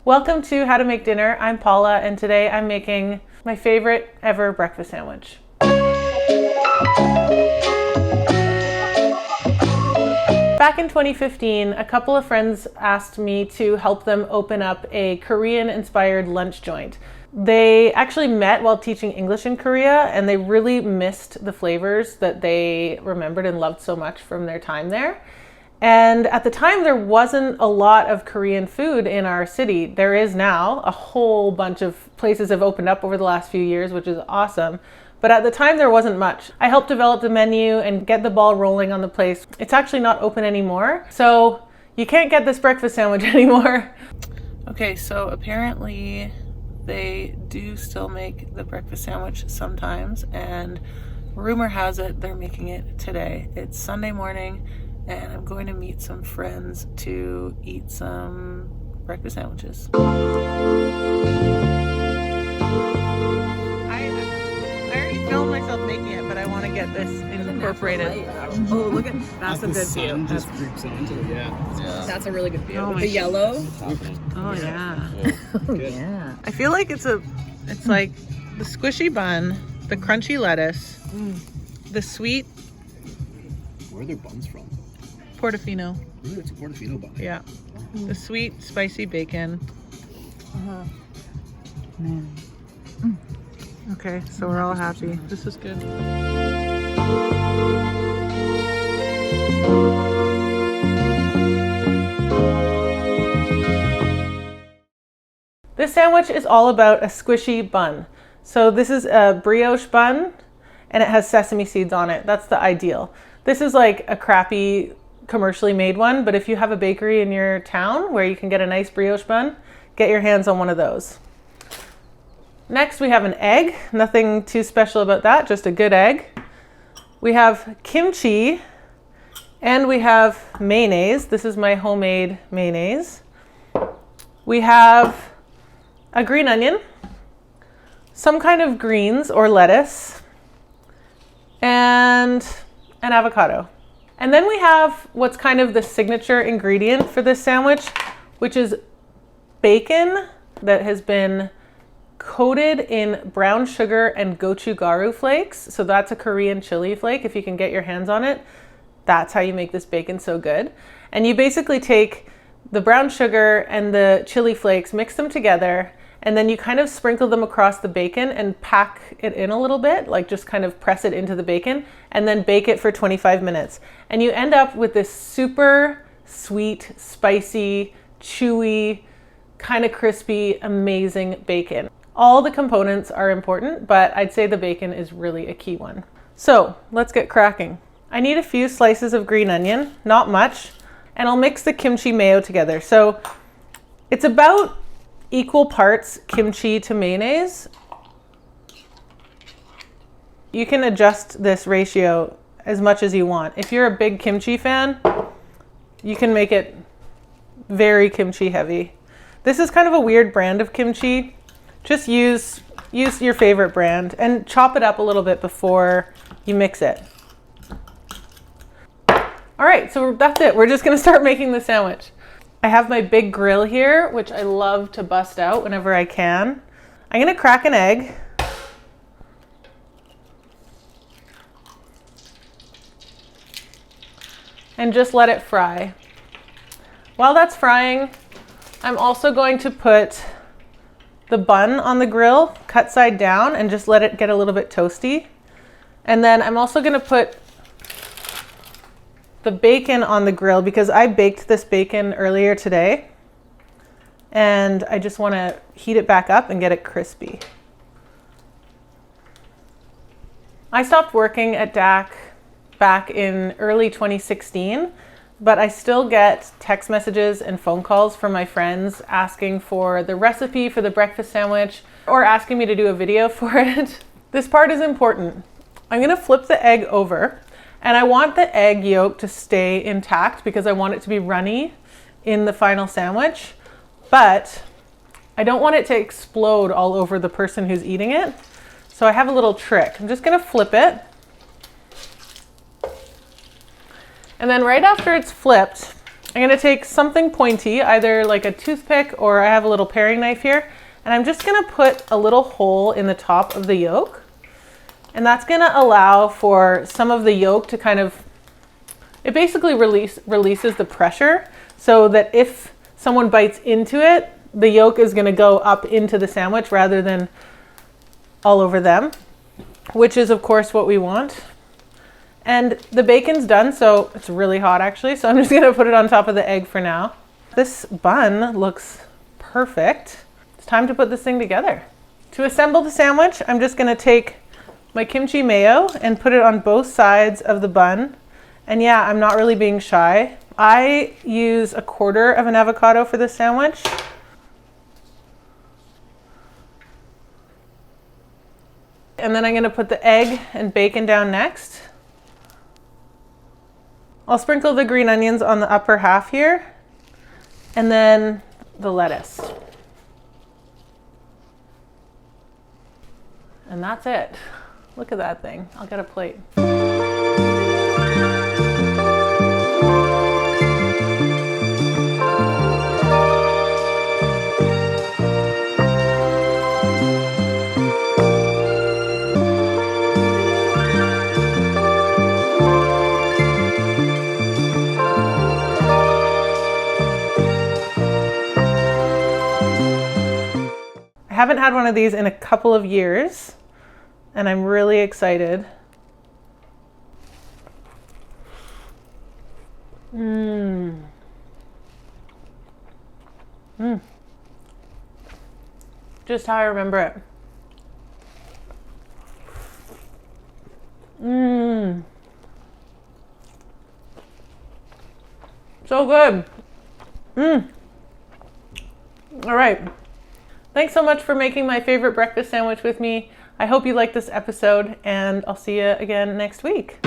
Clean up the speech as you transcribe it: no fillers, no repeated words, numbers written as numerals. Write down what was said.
Welcome to How to Make Dinner. I'm Paula, and today I'm making my favorite ever breakfast sandwich. Back in 2015, a couple of friends asked me to help them open up a Korean-inspired lunch joint. They actually met while teaching English in Korea, and they really missed the flavors that they remembered and loved so much from their time there. And at the time, there wasn't a lot of Korean food in our city. There is now. A whole bunch of places have opened up over the last few years, which is awesome. But at the time, there wasn't much. I helped develop the menu and get the ball rolling on the place. It's actually not open anymore, so you can't get this breakfast sandwich anymore. Okay, so apparently they do still make the breakfast sandwich sometimes, and rumor has it they're making it today. It's Sunday morning, and I'm going to meet some friends to eat some breakfast sandwiches. I already filmed myself making it, but I want to get this incorporated. Oh, look at that's a good view. That's a really good view. Oh, the yellow. Oh yeah. Oh yeah. I feel like it's like the squishy bun, the crunchy lettuce, the sweet Where are their buns from? Portofino. Ooh, it's a Portofino bun. Yeah. The sweet, spicy bacon. Man. Okay, so we're all happy. This is good. This sandwich is all about a squishy bun. So this is a brioche bun, and it has sesame seeds on it. That's the ideal. This is like a crappy commercially made one, but if you have a bakery in your town where you can get a nice brioche bun, get your hands on one of those. Next, we have an egg. Nothing too special about that, just a good egg. We have kimchi, and we have mayonnaise. This is my homemade mayonnaise. We have a green onion, some kind of greens or lettuce, and an avocado. And then we have what's kind of the signature ingredient for this sandwich, which is bacon that has been coated in brown sugar and gochugaru flakes. So that's a Korean chili flake. If you can get your hands on it, that's how you make this bacon so good. And you basically take the brown sugar and the chili flakes, mix them together, and then you kind of sprinkle them across the bacon and pack it in a little bit, like just kind of press it into the bacon, and then bake it for 25 minutes. And you end up with this super sweet, spicy, chewy, kind of crispy, amazing bacon. All the components are important, but I'd say the bacon is really a key one. So let's get cracking. I need a few slices of green onion, not much, and I'll mix the kimchi mayo together. So it's about equal parts kimchi to mayonnaise. You can adjust this ratio as much as you want. If you're a big kimchi fan, you can make it very kimchi heavy. This is kind of a weird brand of kimchi. Just use your favorite brand and chop it up a little bit before you mix it. All right, so that's it. We're just gonna start making the sandwich. I have my big grill here, which I love to bust out whenever I can. I'm gonna crack an egg. And just let it fry. While that's frying, I'm also going to put the bun on the grill, cut side down, and just let it get a little bit toasty. And then I'm also gonna put the bacon on the grill because I baked this bacon earlier today, and I just wanna heat it back up and get it crispy. I stopped working at DAC back in early 2016, but I still get text messages and phone calls from my friends asking for the recipe for the breakfast sandwich or asking me to do a video for it. This part is important. I'm gonna flip the egg over, and I want the egg yolk to stay intact because I want it to be runny in the final sandwich, but I don't want it to explode all over the person who's eating it. So I have a little trick. I'm just gonna flip it. And then right after it's flipped, I'm gonna take something pointy, either like a toothpick or I have a little paring knife here, and I'm just gonna put a little hole in the top of the yolk. And that's gonna allow for some of the yolk to kind of, it basically releases the pressure so that if someone bites into it, the yolk is gonna go up into the sandwich rather than all over them, which is of course what we want. And the bacon's done, so it's really hot actually, so I'm just gonna put it on top of the egg for now. This bun looks perfect. It's time to put this thing together. To assemble the sandwich, I'm just gonna take my kimchi mayo and put it on both sides of the bun. And yeah, I'm not really being shy. I use 1/4 of an avocado for this sandwich. And then I'm gonna put the egg and bacon down next. I'll sprinkle the green onions on the upper half here, and then the lettuce. And that's it. Look at that thing. I'll get a plate. I haven't had one of these in a couple of years, and I'm really excited. Just how I remember it. So good. All right. Thanks so much for making my favorite breakfast sandwich with me. I hope you liked this episode, and I'll see you again next week.